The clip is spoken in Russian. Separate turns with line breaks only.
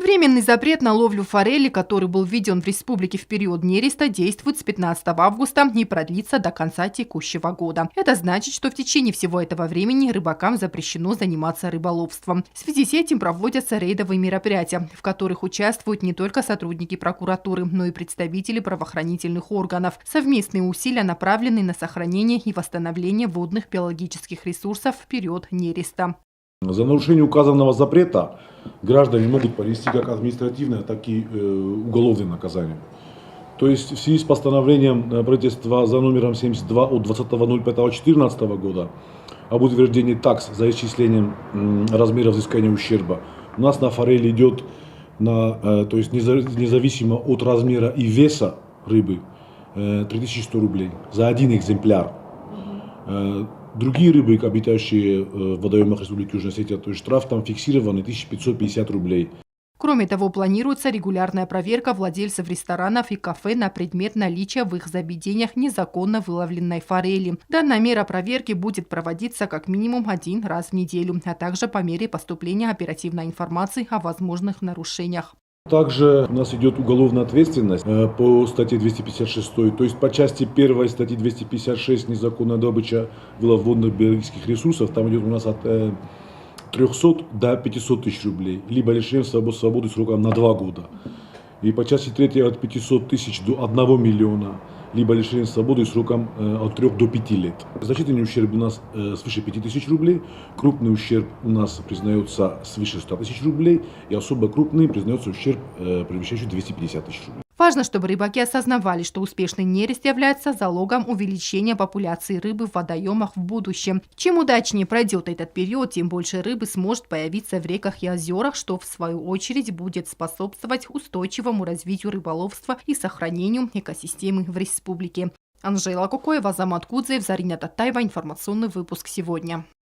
Временный запрет на ловлю форели, который был введен в республике в период нереста, действует с 15 августа и продлится до конца текущего года. Это значит, что в течение всего этого времени рыбакам запрещено заниматься рыболовством. В связи с этим проводятся рейдовые мероприятия, в которых участвуют не только сотрудники прокуратуры, но и представители правоохранительных органов. Совместные усилия направлены на сохранение и восстановление водных биологических ресурсов в период нереста.
За нарушение указанного запрета граждане могут понести как административное, так и уголовное наказание. То есть в связи с постановлением правительства за номером 72 от 20.05.2014 года об утверждении такс за исчислением размера взыскания ущерба, у нас на форель идет, то есть независимо от размера и веса рыбы, 3100 рублей за один экземпляр. Другие рыбы, обитающие в водоемах Республики Южная Осетия, то есть штраф там фиксированный 1550 рублей.
Кроме того, планируется регулярная проверка владельцев ресторанов и кафе на предмет наличия в их заведениях незаконно выловленной форели. Данная мера проверки будет проводиться как минимум один раз в неделю, а также по мере поступления оперативной информации о возможных нарушениях.
Также у нас идет уголовная ответственность по статье 256, то есть по части 1 статьи 256 незаконная добыча, вылов водных биологических ресурсов, там идет у нас от 300 до 500 тысяч рублей, либо лишение свободы сроком на 2 года. И по части 3 от 500 тысяч до 1 миллиона, либо лишение свободы сроком от 3 до 5 лет. Значительный ущерб у нас свыше 5000 рублей, крупный ущерб у нас признается свыше 100 тысяч рублей, и особо крупный признается ущерб, превышающий 250 тысяч рублей.
Важно, чтобы рыбаки осознавали, что успешный нерест является залогом увеличения популяции рыбы в водоемах в будущем. Чем удачнее пройдет этот период, тем больше рыбы сможет появиться в реках и озерах, что в свою очередь будет способствовать устойчивому развитию рыболовства и сохранению экосистемы в республике. Анжела Кукоева, Азамат Кудзеев, Зарина Татаева. Информационный выпуск сегодня.